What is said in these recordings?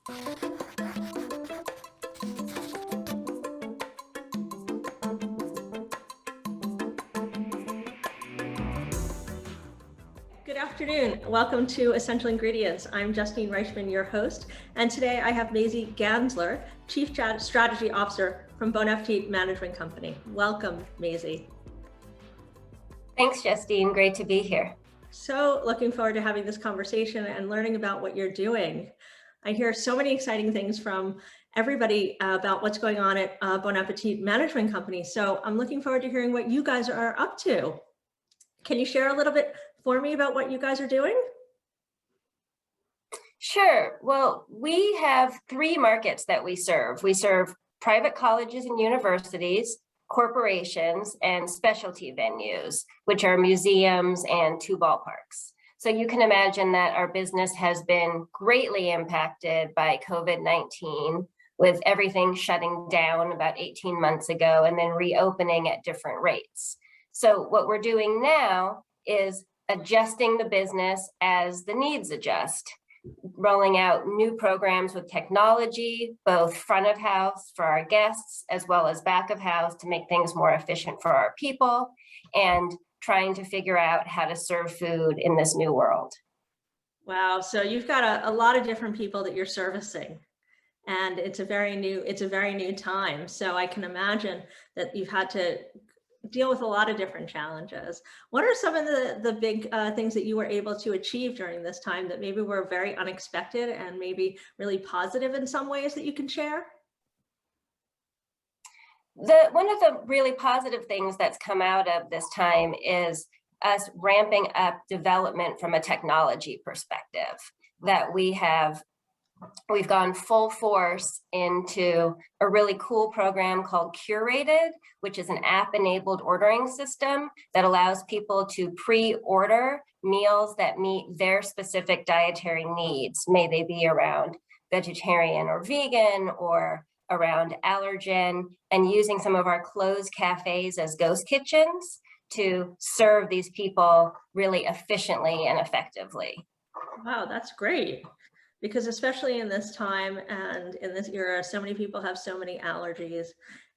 Good afternoon. Welcome to Essential Ingredients. I'm Justine Reichman, your host, and today I have Maisie Ganzler, Chief Strategy Officer from Appétit Management Company. Welcome, Maisie. Thanks, Justine. Great to be here. So looking forward to having this conversation and learning about what you're doing. I hear so many exciting things from everybody about what's going on at Appétit Management Company. So I'm looking forward to hearing what you guys are up to. Can you share a little bit for me about what you guys are doing? Sure. Well, we have three markets that we serve. We serve private colleges and universities, corporations, and specialty venues, which are museums and two ballparks. So you can imagine that our business has been greatly impacted by COVID-19, with everything shutting down about 18 months ago and then reopening at different rates. So what we're doing now is adjusting the business as the needs adjust, rolling out new programs with technology, both front of house for our guests, as well as back of house to make things more efficient for our people, and trying to figure out how to serve food in this new world. Wow, so you've got a lot of different people that you're servicing, and it's a very new time. So I can imagine that you've had to deal with a lot of different challenges. What are some of the big things that you were able to achieve during this time that maybe were very unexpected and maybe really positive in some ways that you can share? One of the really positive things that's come out of this time is us ramping up development from a technology perspective, that we've gone full force into a really cool program called Curated, which is an app-enabled ordering system that allows people to pre-order meals that meet their specific dietary needs. May they be around vegetarian or vegan or around allergen, and using some of our closed cafes as ghost kitchens to serve these people really efficiently and effectively. Wow, that's great. Because especially in this time and in this era, so many people have so many allergies,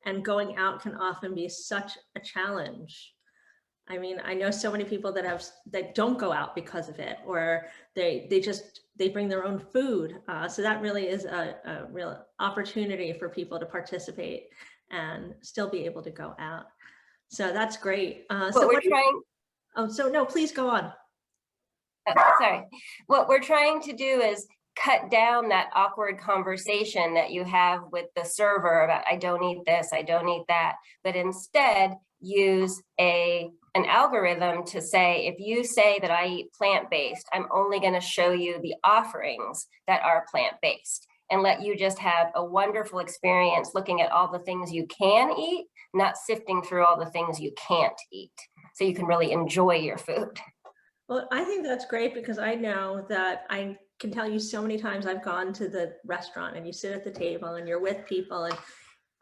and going out can often be such a challenge. I mean, I know so many people that don't go out because of it, or they bring their own food. So that really is a real opportunity for people to participate and still be able to go out. So that's great. No, please go on. Sorry. What we're trying to do is cut down that awkward conversation that you have with the server about, I don't eat this, I don't eat that, but instead use an algorithm to say, if you say that I eat plant-based, I'm only going to show you the offerings that are plant-based, and let you just have a wonderful experience looking at all the things you can eat, not sifting through all the things you can't eat, so you can really enjoy your food. Well, I think that's great, because I know that I can tell you so many times I've gone to the restaurant and you sit at the table and you're with people, and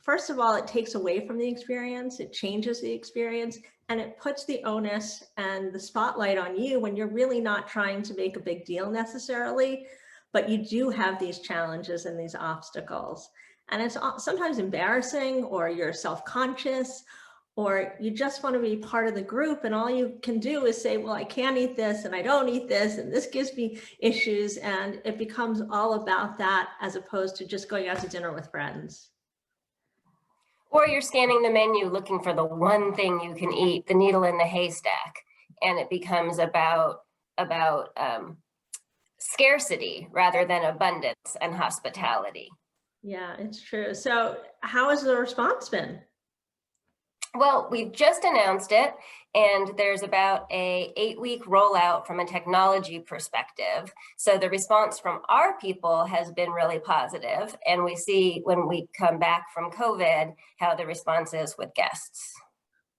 first of all, it takes away from the experience, it changes the experience, and it puts the onus and the spotlight on you when you're really not trying to make a big deal necessarily, but you do have these challenges and these obstacles. And it's sometimes embarrassing, or you're self-conscious, or you just want to be part of the group, and all you can do is say, well, I can't eat this and I don't eat this, and this gives me issues. And it becomes all about that, as opposed to just going out to dinner with friends. Or you're scanning the menu looking for the one thing you can eat, the needle in the haystack, and it becomes about scarcity rather than abundance and hospitality. Yeah, it's true. So how has the response been? Well, we've just announced it, and there's about an 8-week rollout from a technology perspective. So the response from our people has been really positive, and we see when we come back from COVID how the response is with guests.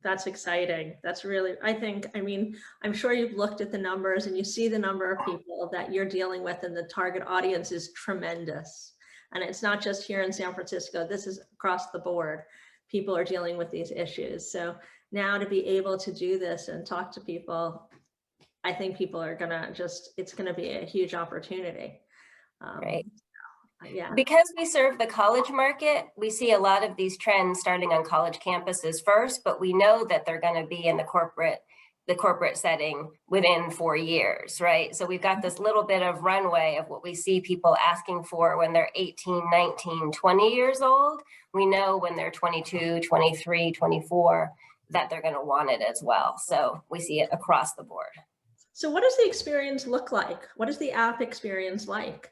That's exciting. That's really, I mean, I'm sure you've looked at the numbers and you see the number of people that you're dealing with, and the target audience is tremendous. And it's not just here in San Francisco, this is across the board. People are dealing with these issues. So now to be able to do this and talk to people, I think people are gonna it's gonna be a huge opportunity. Right. Yeah. Because we serve the college market, we see a lot of these trends starting on college campuses first, but we know that they're going to be in the corporate setting within 4 years, right? So we've got this little bit of runway of what we see people asking for when they're 18, 19, 20 years old. We know when they're 22, 23, 24, that they're going to want it as well. So we see it across the board. So what does the experience look like? What is the app experience like?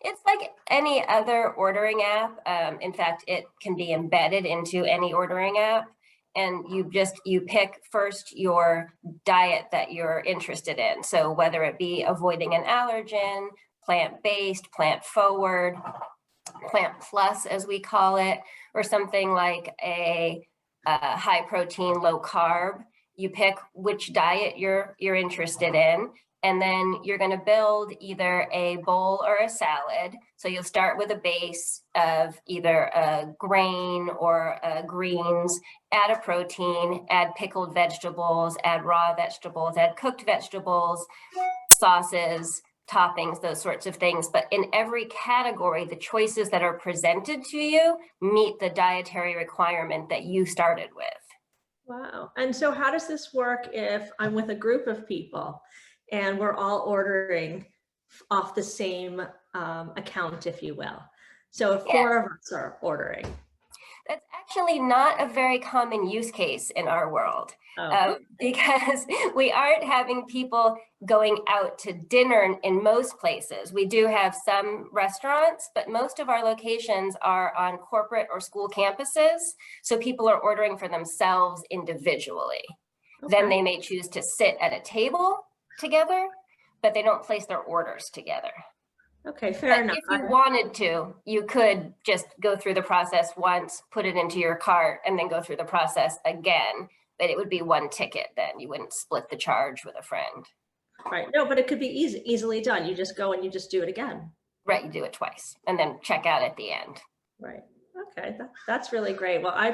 It's like any other ordering app. In fact, it can be embedded into any ordering app. And you pick first your diet that you're interested in. So whether it be avoiding an allergen, plant-based, plant-forward, plant plus, as we call it, or something like a high protein, low carb, you pick which diet you're interested in. And then you're going to build either a bowl or a salad. So you'll start with a base of either a grain or greens, add a protein, add pickled vegetables, add raw vegetables, add cooked vegetables, sauces, toppings, those sorts of things. But in every category, the choices that are presented to you meet the dietary requirement that you started with. Wow. And so how does this work if I'm with a group of people and we're all ordering off the same account, if you will? So if 4 of us are ordering. That's actually not a very common use case in our world. Because we aren't having people going out to dinner in most places. We do have some restaurants, but most of our locations are on corporate or school campuses. So people are ordering for themselves individually. Then they may choose to sit at a table together, but they don't place their orders together. Okay, fair enough. If you wanted to, you could just go through the process once, put it into your cart, and then go through the process again. But it would be one ticket then. You wouldn't split the charge with a friend. Right. No, but it could be easily done. You just go and you just do it again. Right. You do it twice and then check out at the end. Right. Okay. That's really great. Well, I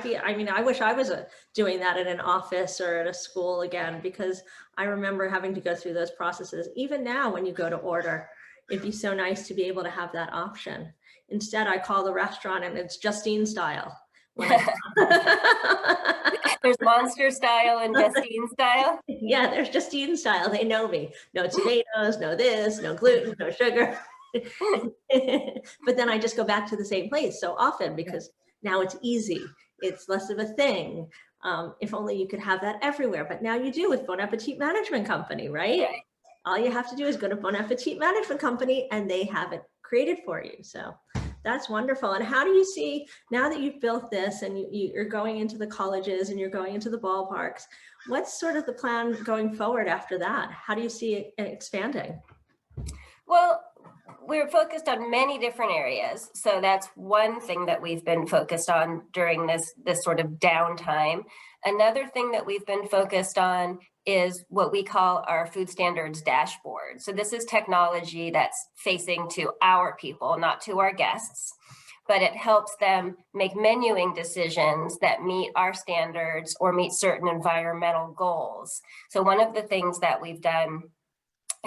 wish I was doing that in an office or at a school again, because I remember having to go through those processes. Even now, when you go to order, it'd be so nice to be able to have that option. Instead, I call the restaurant and it's Justine style. There's Monster style and Justine style. Yeah, there's Justine style. They know me. No tomatoes, no this, no gluten, no sugar. But then I just go back to the same place so often because now it's easy. It's less of a thing. If only you could have that everywhere. But now you do with Bon Appétit Management Company, right? All you have to do is go to Bon Appétit Management Company and they have it created for you. So that's wonderful. And how do you see, now that you've built this and you're going into the colleges and you're going into the ballparks, what's sort of the plan going forward after that? How do you see it expanding? Well, we're focused on many different areas. So that's one thing that we've been focused on during this sort of downtime. Another thing that we've been focused on is what we call our food standards dashboard. So this is technology that's facing to our people, not to our guests, but it helps them make menuing decisions that meet our standards or meet certain environmental goals. So one of the things that we've done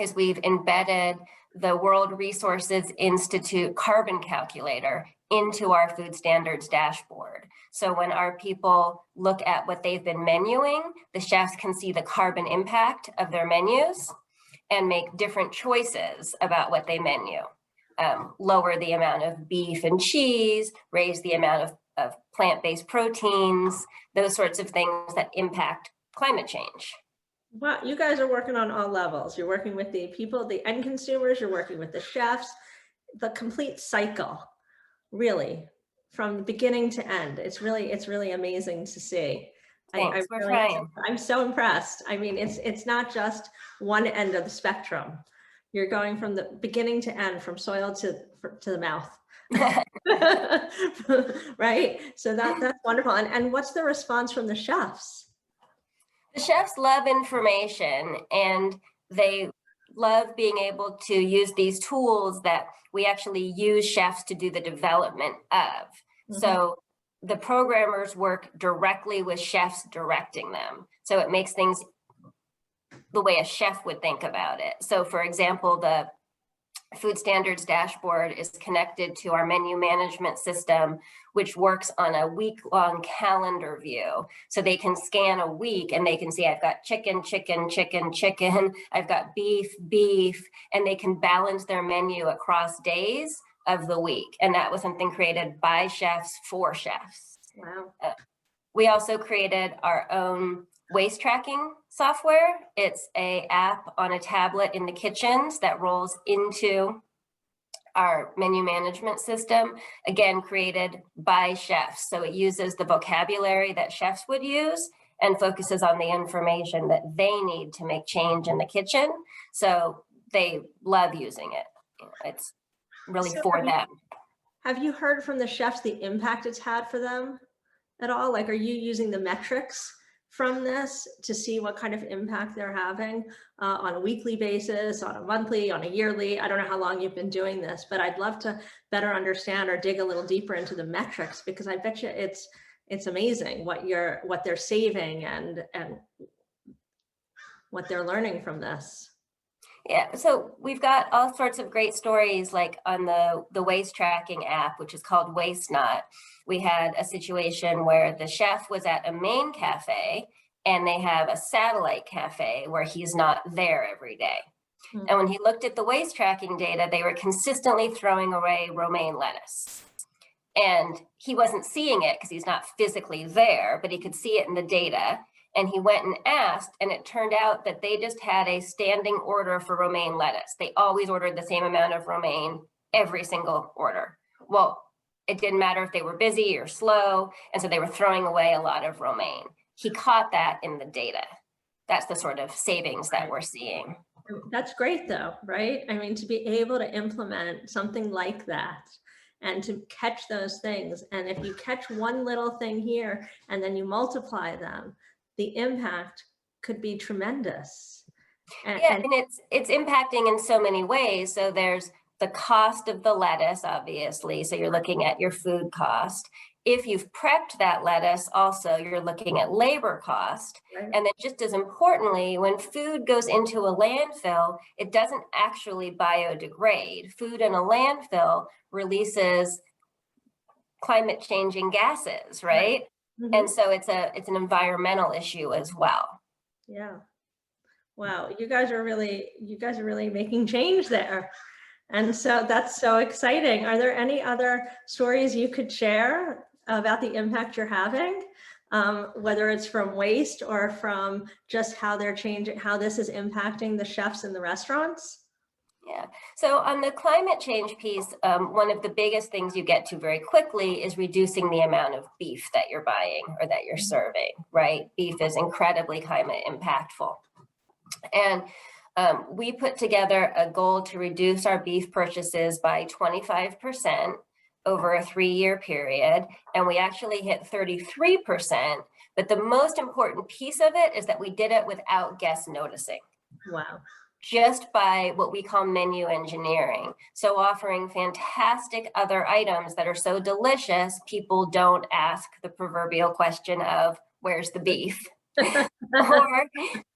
is we've embedded the World Resources Institute carbon calculator into our food standards dashboard. So when our people look at what they've been menuing, the chefs can see the carbon impact of their menus and make different choices about what they menu. Lower the amount of beef and cheese, raise the amount of plant-based proteins, those sorts of things that impact climate change. Wow, you guys are working on all levels. You're working with the people, the end consumers, you're working with the chefs, the complete cycle, really, from beginning to end. It's really amazing to see. Thanks, we're trying. I'm so impressed. I mean, it's not just one end of the spectrum. You're going from the beginning to end, from soil to the mouth. Right? So that's wonderful. And what's the response from the chefs? The chefs love information and they love being able to use these tools that we actually use chefs to do the development of. Mm-hmm. So the programmers work directly with chefs directing them. So it makes things the way a chef would think about it. So for example, food standards dashboard is connected to our menu management system, which works on a week-long calendar view. So they can scan a week and they can see I've got chicken, chicken, chicken, chicken, I've got beef, beef, and they can balance their menu across days of the week. And that was something created by chefs for chefs. Wow. We also created our own waste tracking software. It's an app on a tablet in the kitchens that rolls into our menu management system, again, created by chefs. So it uses the vocabulary that chefs would use and focuses on the information that they need to make change in the kitchen. So they love using it. It's really for them. Have you heard from the chefs the impact it's had for them at all? Like, are you using the metrics from this to see what kind of impact they're having on a weekly basis, on a monthly, on a yearly? I don't know how long you've been doing this, but I'd love to better understand or dig a little deeper into the metrics, because I bet you it's amazing what they're saving and what they're learning from this. Yeah, so we've got all sorts of great stories, like on the waste tracking app, which is called Waste Not. We had a situation where the chef was at a main cafe and they have a satellite cafe where he's not there every day. Mm-hmm. And when he looked at the waste tracking data, they were consistently throwing away romaine lettuce. And he wasn't seeing it because he's not physically there, but he could see it in the data. And he went and asked, and it turned out that they just had a standing order for romaine lettuce. They always ordered the same amount of romaine every single order. Well, it didn't matter if they were busy or slow, and so they were throwing away a lot of romaine. He caught that in the data. That's the sort of savings that we're seeing. That's great though, right? I mean, to be able to implement something like that and to catch those things. And if you catch one little thing here and then you multiply them, the impact could be tremendous. And it's impacting in so many ways. So there's the cost of the lettuce, obviously. So you're looking at your food cost. If you've prepped that lettuce, also you're looking at labor cost. Right. And then just as importantly, when food goes into a landfill, it doesn't actually biodegrade. Food in a landfill releases climate changing gases, right? Mm-hmm. And so it's an environmental issue as well. Yeah. Wow. You guys are really making change there. And so that's so exciting. Are there any other stories you could share about the impact you're having, whether it's from waste or from just how they're changing, how this is impacting the chefs in the restaurants? Yeah. So on the climate change piece, one of the biggest things you get to very quickly is reducing the amount of beef that you're buying or that you're serving, right? Beef is incredibly climate impactful. And we put together a goal to reduce our beef purchases by 25% over a 3-year period. And we actually hit 33%. But the most important piece of it is that we did it without guests noticing. Wow. Just by what we call menu engineering. So offering fantastic other items that are so delicious, people don't ask the proverbial question of, where's the beef? Or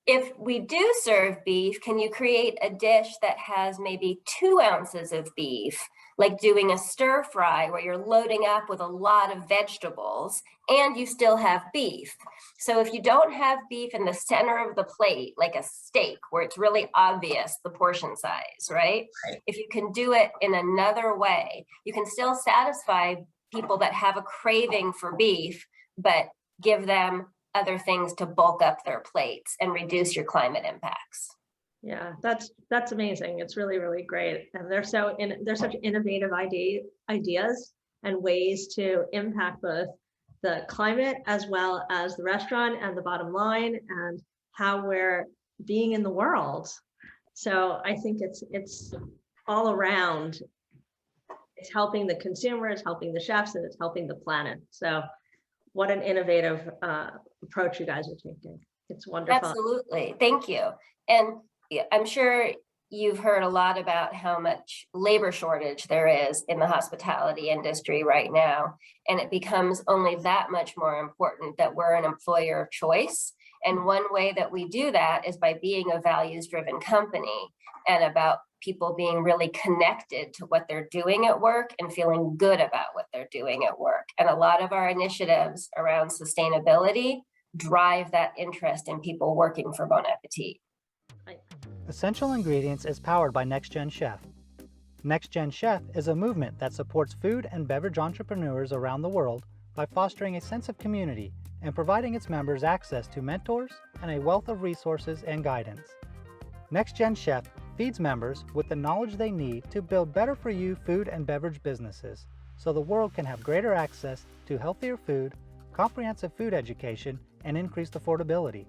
if we do serve beef, can you create a dish that has maybe 2 ounces of beef, like doing a stir fry where you're loading up with a lot of vegetables and you still have beef. So if you don't have beef in the center of the plate, like a steak where it's really obvious the portion size, right? If you can do it in another way, you can still satisfy people that have a craving for beef, but give them other things to bulk up their plates and reduce your climate impacts. Yeah, that's amazing. It's really, really great. And they're such innovative ideas and ways to impact both the climate as well as the restaurant and the bottom line and how we're being in the world. So I think it's all around. It's helping the consumer, it's helping the chefs, and it's helping the planet. So what an innovative approach you guys are taking. It's wonderful. Absolutely. Thank you. And I'm sure you've heard a lot about how much labor shortage there is in the hospitality industry right now. And it becomes only that much more important that we're an employer of choice. And one way that we do that is by being a values-driven company and about people being really connected to what they're doing at work and feeling good about what they're doing at work. And a lot of our initiatives around sustainability drive that interest in people working for Bon Appetit. Essential Ingredients is powered by Next Gen Chef. Next Gen Chef is a movement that supports food and beverage entrepreneurs around the world by fostering a sense of community and providing its members access to mentors and a wealth of resources and guidance. Next Gen Chef feeds members with the knowledge they need to build better for you food and beverage businesses so the world can have greater access to healthier food, comprehensive food education, and increased affordability.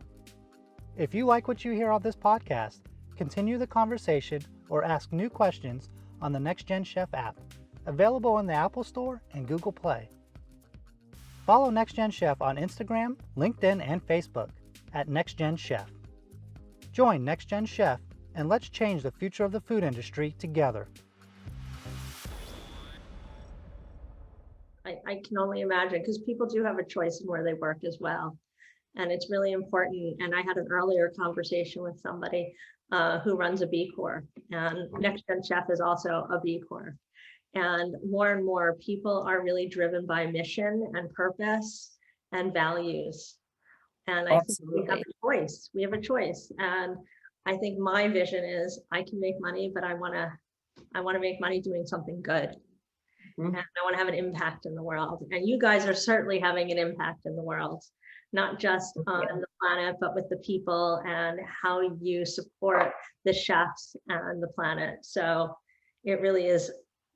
If you like what you hear on this podcast, continue the conversation or ask new questions on the Next Gen Chef app, available in the Apple Store and Google Play. Follow Next Gen Chef on Instagram, LinkedIn, and Facebook at Next Gen Chef. Join Next Gen Chef and let's change the future of the food industry together. I can only imagine, because people do have a choice in where they work as well. And it's really important. And I had an earlier conversation with somebody who runs a B Corp, and Next Gen Chef is also a B Corp. And more people are really driven by mission and purpose and values. And I think we have a choice. We have a choice. And I think my vision is I can make money, but I want to make money doing something good. And I want to have an impact in the world. And you guys are certainly having an impact in the world, not just on the planet, but with the people and how you support the chefs and the planet. So it really is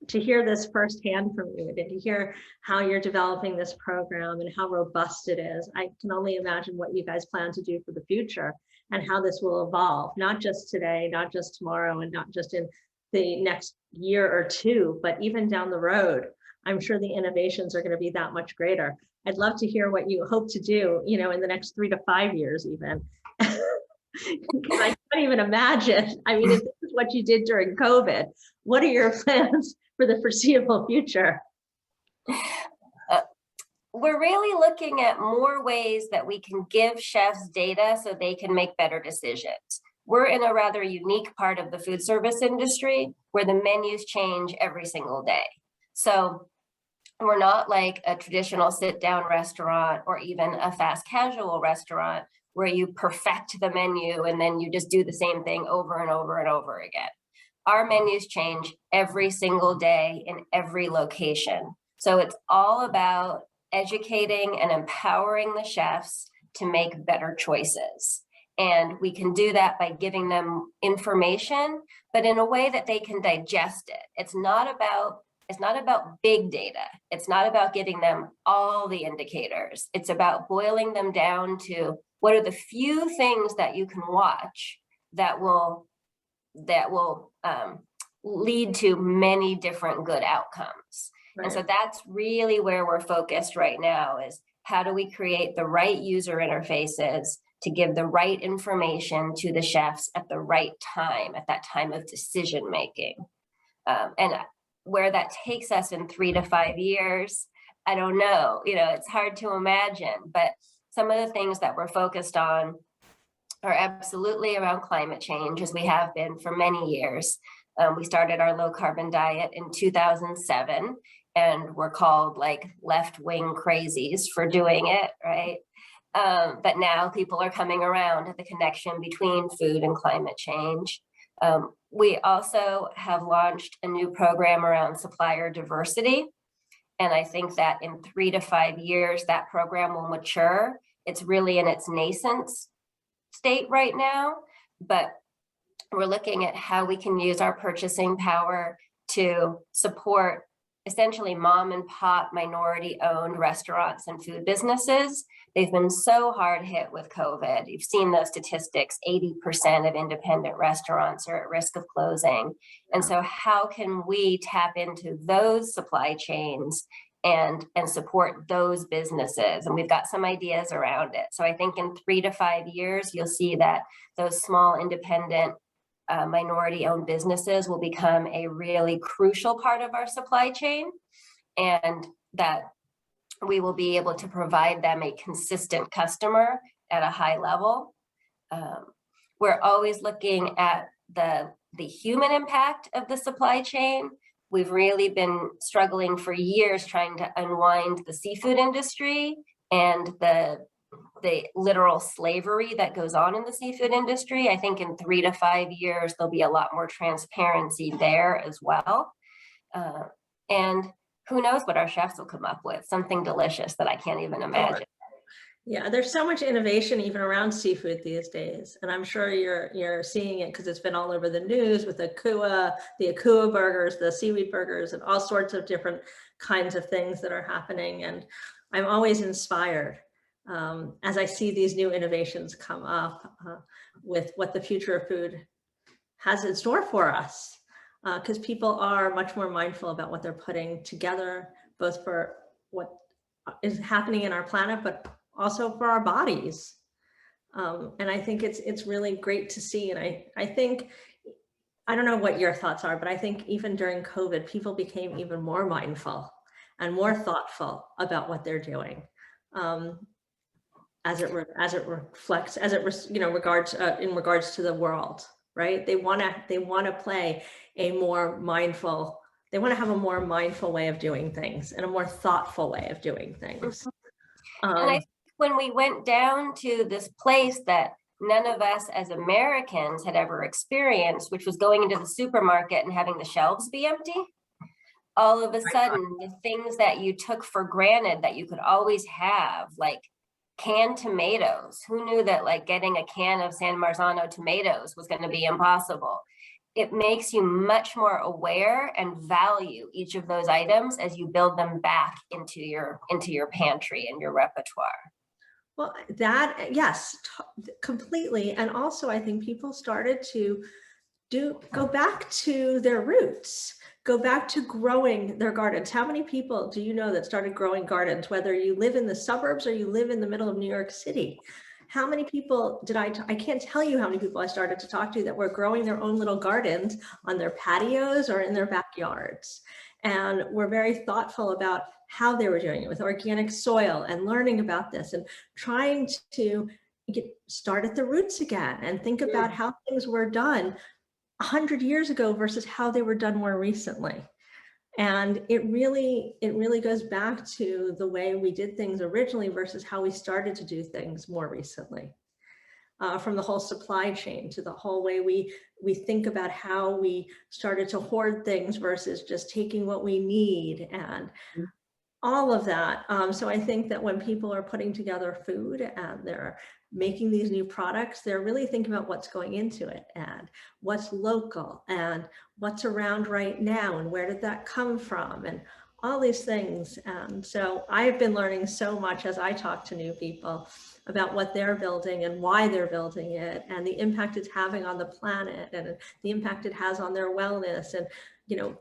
to hear this firsthand from you and to hear how you're developing this program and how robust it is. I can only imagine what you guys plan to do for the future and how this will evolve, not just today, not just tomorrow, and not just in the next year or two, but even down the road. I'm sure the innovations are going to be that much greater. I'd love to hear what you hope to do, in the next 3 to 5 years, even. I can't even imagine. I mean, if this is what you did during COVID, what are your plans for the foreseeable future? We're really looking at more ways that we can give chefs data so they can make better decisions. We're in a rather unique part of the food service industry where the menus change every single day. So we're not like a traditional sit-down restaurant or even a fast casual restaurant where you perfect the menu and then you just do the same thing over and over and over again. Our menus change every single day in every location. So it's all about educating and empowering the chefs to make better choices. And we can do that by giving them information, but in a way that they can digest it. It's not about big data. It's not about giving them all the indicators. It's about boiling them down to what are the few things that you can watch that will lead to many different good outcomes. Right. And so that's really where we're focused right now is how do we create the right user interfaces to give the right information to the chefs at the right time, at that time of decision making. And where that takes us in 3 to 5 years, I don't know. It's hard to imagine, but some of the things that we're focused on are absolutely around climate change, as we have been for many years. We started our low carbon diet in 2007, and we're called like left-wing crazies for doing it, right? But now people are coming around to the connection between food and climate change. We also have launched a new program around supplier diversity. And I think that in 3 to 5 years, that program will mature. It's really in its nascent state right now, but we're looking at how we can use our purchasing power to support essentially mom and pop minority owned restaurants and food businesses. They've been so hard hit with COVID. You've seen those statistics, 80% of independent restaurants are at risk of closing. And so how can we tap into those supply chains and support those businesses? And we've got some ideas around it. So I think in 3 to 5 years, you'll see that those small independent minority-owned businesses will become a really crucial part of our supply chain, and that we will be able to provide them a consistent customer at a high level. We're always looking at the the human impact of the supply chain. We've really been struggling for years trying to unwind the seafood industry and the literal slavery that goes on in the seafood industry. I think in 3 to 5 years, there'll be a lot more transparency there as well. And who knows what our chefs will come up with, something delicious that I can't even imagine. Yeah, there's so much innovation even around seafood these days. And I'm sure you're seeing it because it's been all over the news with the Akua burgers, the seaweed burgers, and all sorts of different kinds of things that are happening. And I'm always inspired as I see these new innovations come up with what the future of food has in store for us. Because people are much more mindful about what they're putting together, both for what is happening in our planet, but also for our bodies. And I think it's really great to see. And I think, I don't know what your thoughts are, but I think even during COVID, people became even more mindful and more thoughtful about what they're doing. As it reflects, in regards to the world, right? They want to play a more mindful, they want to have a more mindful way of doing things and a more thoughtful way of doing things. And I think when we went down to this place that none of us as Americans had ever experienced, which was going into the supermarket and having the shelves be empty, all of a sudden, the things that you took for granted that you could always have, like canned tomatoes. Who knew that like getting a can of San Marzano tomatoes was going to be impossible? It makes you much more aware and value each of those items as you build them back into your pantry and your repertoire. Well, yes, completely. And also I think people started to go back to their roots, go back to growing their gardens. How many people do you know that started growing gardens, whether you live in the suburbs or you live in the middle of New York City? How many people I can't tell you how many people I started to talk to that were growing their own little gardens on their patios or in their backyards. And were very thoughtful about how they were doing it with organic soil and learning about this and trying to start at the roots again and think about how things were done 100 years ago versus how they were done more recently. And it really goes back to the way we did things originally versus how we started to do things more recently. From the whole supply chain to the whole way we think about how we started to hoard things versus just taking what we need and all of that. So I think that when people are putting together food and they're making these new products, they're really thinking about what's going into it and what's local and what's around right now and where did that come from and all these things. And so I've been learning so much as I talk to new people about what they're building and why they're building it and the impact it's having on the planet and the impact it has on their wellness and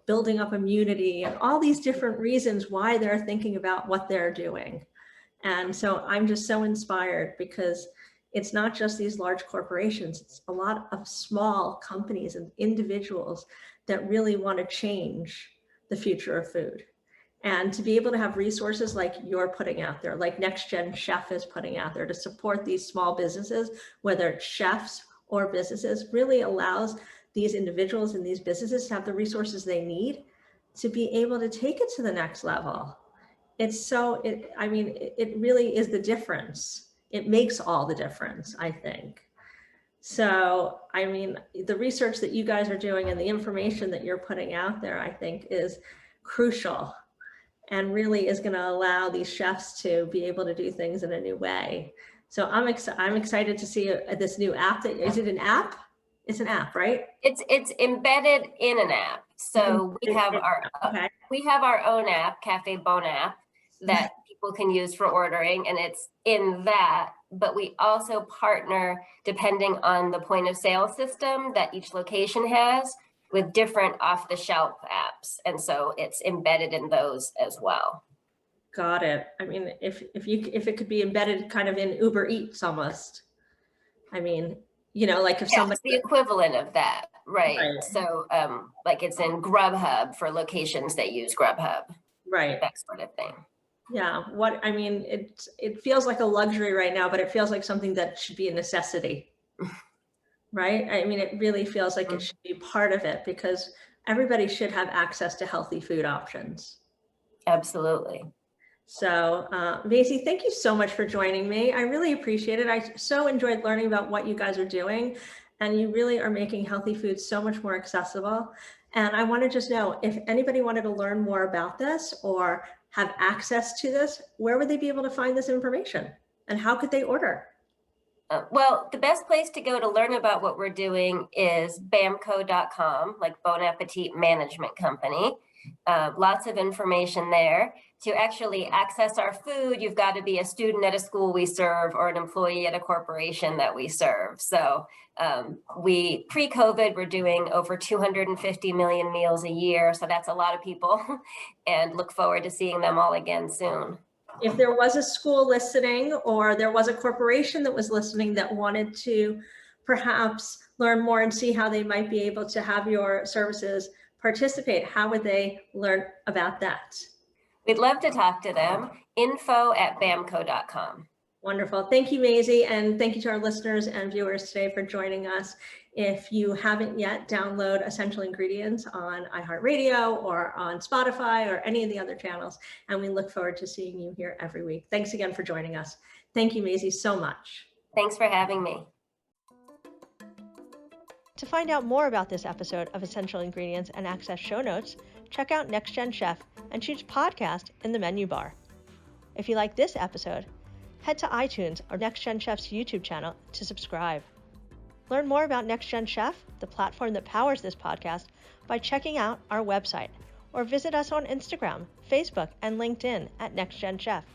building up immunity and all these different reasons why they're thinking about what they're doing. And so I'm just so inspired because it's not just these large corporations, it's a lot of small companies and individuals that really want to change the future of food. And to be able to have resources like you're putting out there, like Next Gen Chef is putting out there to support these small businesses, whether it's chefs or businesses, really allows these individuals and these businesses to have the resources they need to be able to take it to the next level. It really is the difference. It makes all the difference, I think. So, I mean, the research that you guys are doing and the information that you're putting out there, I think is crucial and really is going to allow these chefs to be able to do things in a new way. So I'm excited to see this new app. Is it an app? It's an app, right? It's embedded in an app. So we have our own app, Cafe Bon app, that people can use for ordering, and it's in that. But we also partner, depending on the point of sale system that each location has, with different off-the-shelf apps, and so it's embedded in those as well. Got it. I mean, if it could be embedded kind of in Uber Eats almost. I mean, like if somebody, it's the equivalent of that, right? So like it's in Grubhub for locations that use Grubhub, right? That sort of thing. Yeah. It feels like a luxury right now, but it feels like something that should be a necessity. right? I mean, it really feels like it should be part of it because everybody should have access to healthy food options. Absolutely. So Maisie, thank you so much for joining me. I really appreciate it. I so enjoyed learning about what you guys are doing, and you really are making healthy food so much more accessible. And I want to just know if anybody wanted to learn more about this or have access to this, where would they be able to find this information and how could they order? Well, the best place to go to learn about what we're doing is bamco.com, like Bon Appetit Management Company. Lots of information there. To actually access our food, you've got to be a student at a school we serve or an employee at a corporation that we serve. So we, pre-COVID, we're doing over 250 million meals a year. So that's a lot of people and look forward to seeing them all again soon. If there was a school listening or there was a corporation that was listening that wanted to perhaps learn more and see how they might be able to have your services participate, how would they learn about that? We'd love to talk to them. info@bamco.com. Wonderful. Thank you, Maisie. And thank you to our listeners and viewers today for joining us. If you haven't yet, download Essential Ingredients on iHeartRadio or on Spotify or any of the other channels. And we look forward to seeing you here every week. Thanks again for joining us. Thank you, Maisie, so much. Thanks for having me. To find out more about this episode of Essential Ingredients and access show notes, check out Next Gen Chef and choose podcast in the menu bar. If you like this episode, head to iTunes or Next Gen Chef's YouTube channel to subscribe. Learn more about Next Gen Chef, the platform that powers this podcast, by checking out our website or visit us on Instagram, Facebook, and LinkedIn at Next Gen Chef.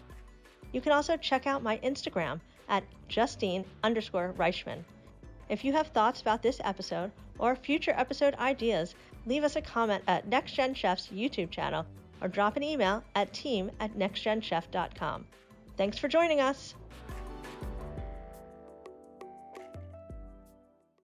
You can also check out my Instagram at Justine_Reichman. If you have thoughts about this episode or future episode ideas, leave us a comment at Next Gen Chef's YouTube channel or drop an email at team@nextgenchef.com. Thanks for joining us.